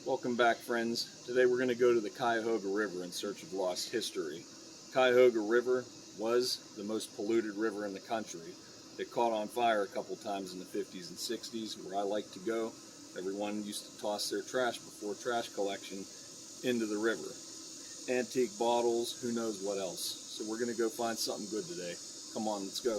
Welcome back, friends. Today we're going to go to the Cuyahoga River in search of lost history. Cuyahoga River was the most polluted river in the country. It caught on fire a couple times in the 50s and 60s. Where I like to go, everyone used to toss their trash before trash collection into the river. Antique bottles, who knows what else. So we're going to go find something good today. Come on, let's go.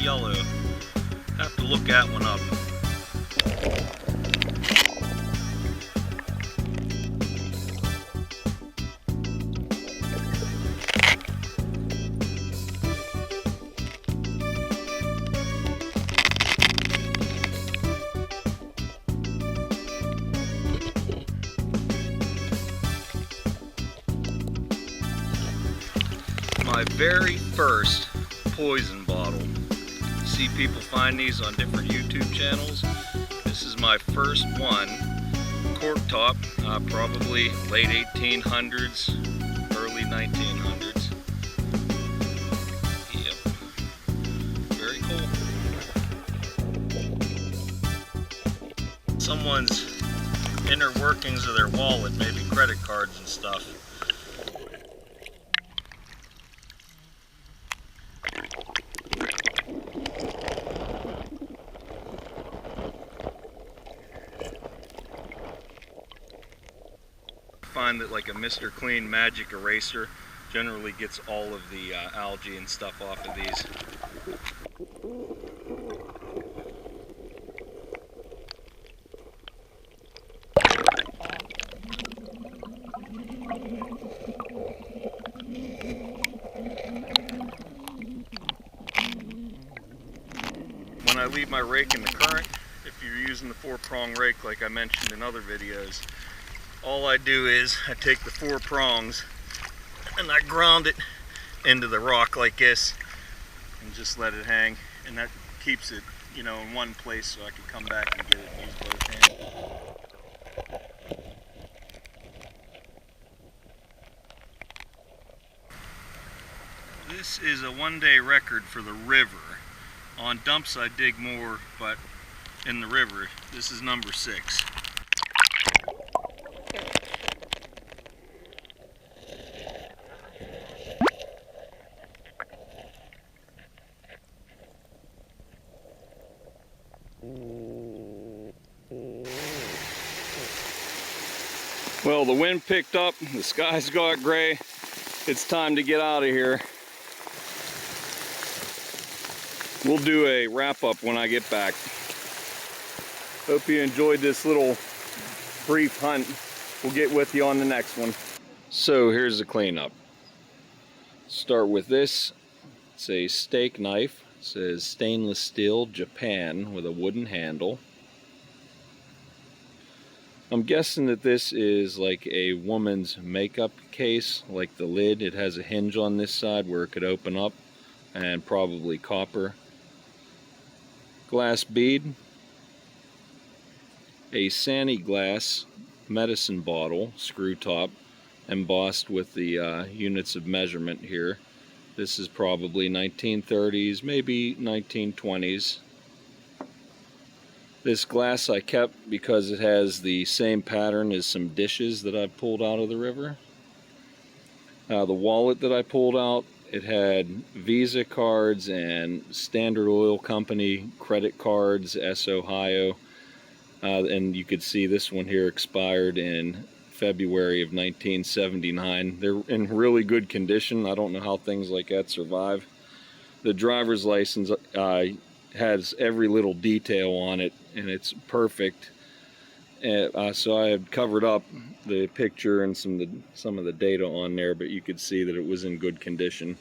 Yellow. Have to look that one up. My very first poison bottle. See people find these on different YouTube channels. This is my first one. Cork top, probably late 1800s, early 1900s. Yep, very cool. Someone's inner workings of their wallet, maybe credit cards and stuff. Find that like a Mr. Clean magic eraser generally gets all of the algae and stuff off of these. When I leave my rake in the current, if you're using the 4-prong rake like I mentioned in other videos, all I do is I take the 4 prongs and I ground it into the rock like this and just let it hang, and that keeps it, you know, in one place so I can come back and get it and use both hands. This is a one-day record for the river. On dumps I dig more, but in the river this is number 6. Well, the wind picked up, the skies got gray. It's time to get out of here. We'll do a wrap-up when I get back. Hope you enjoyed this little brief hunt. We'll get with you on the next one. So here's the cleanup. Start with this. It's a steak knife. It says stainless steel Japan with a wooden handle. I'm guessing that this is like a woman's makeup case, like the lid. It has a hinge on this side where it could open up, and probably copper. Glass bead. A Sani glass medicine bottle, screw top, embossed with the units of measurement here. This is probably 1930s, maybe 1920s. This glass I kept because it has the same pattern as some dishes that I pulled out of the river. The wallet that I pulled out, it had Visa cards and Standard Oil Company credit cards, S. Ohio. And you could see this one here expired in February of 1979. They're in really good condition. I don't know how things like that survive. The driver's license has every little detail on it, and it's perfect. So I had covered up the picture and some of the data on there, but you could see that it was in good condition.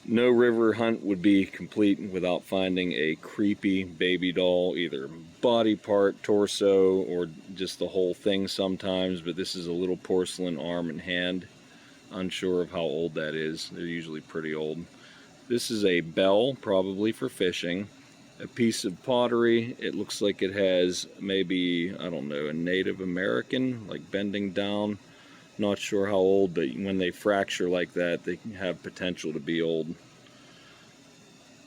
No river hunt would be complete without finding a creepy baby doll, either body part, torso, or just the whole thing sometimes, but this is a little porcelain arm and hand. Unsure of how old that is. They're usually pretty old. This is a bell, probably for fishing. A piece of pottery. It looks like it has maybe, I don't know, a Native American, like bending down. Not sure how old, but when they fracture like that, they have potential to be old.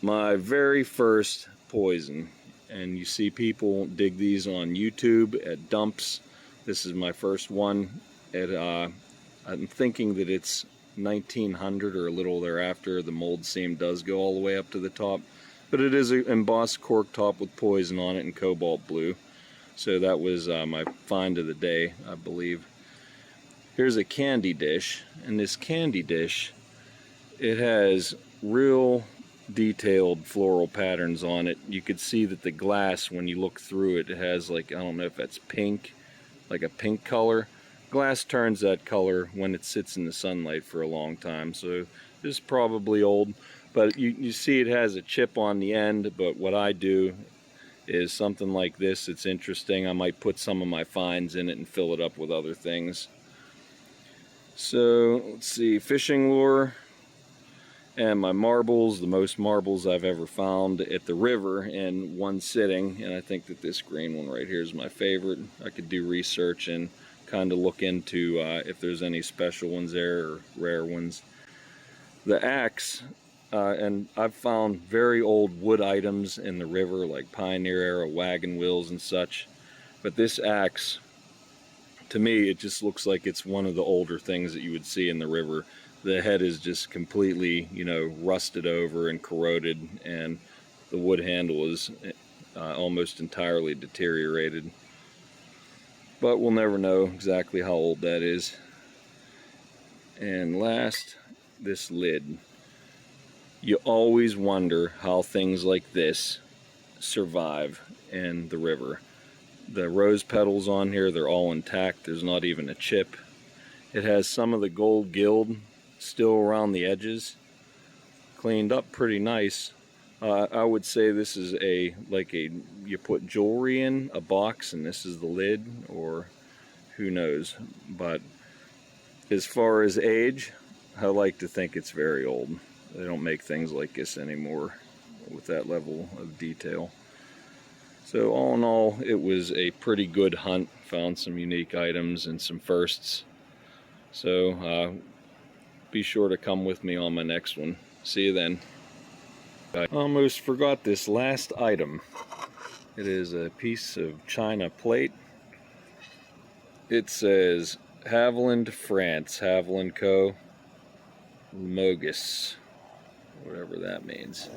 My very first poison, and you see people dig these on YouTube at dumps. This is my first one. I'm thinking that it's 1900 or a little thereafter. The mold seam does go all the way up to the top, but it is an embossed cork top with poison on it in cobalt blue. So that was my find of the day, I believe. Here's a candy dish, and this candy dish, it has real detailed floral patterns on it. You could see that the glass, when you look through it, it has like, I don't know if that's pink, like a pink color. Glass turns that color when it sits in the sunlight for a long time, so this is probably old, but you see it has a chip on the end. But what I do is something like this. It's interesting. I might put some of my finds in it and fill it up with other things. So let's see, fishing lure and my marbles, the most marbles I've ever found at the river in one sitting, and I think that this green one right here is my favorite. I could do research and kind of look into if there's any special ones there or rare ones. The axe, and I've found very old wood items in the river like Pioneer era wagon wheels and such, but this axe, to me, it just looks like it's one of the older things that you would see in the river. The head is just completely, you know, rusted over and corroded, and the wood handle is almost entirely deteriorated. But we'll never know exactly how old that is. And last, this lid. You always wonder how things like this survive in the river. The rose petals on here, they're all intact. There's not even a chip. It has some of the gold gild still around the edges. Cleaned up pretty nice. I would say this is you put jewelry in a box and this is the lid, or who knows. But as far as age, I like to think it's very old. They don't make things like this anymore with that level of detail. So all in all, it was a pretty good hunt. Found some unique items and some firsts. So be sure to come with me on my next one. See you then. I almost forgot this last item. It is a piece of china plate. It says Haviland, France, Haviland Co. Mogus, whatever that means.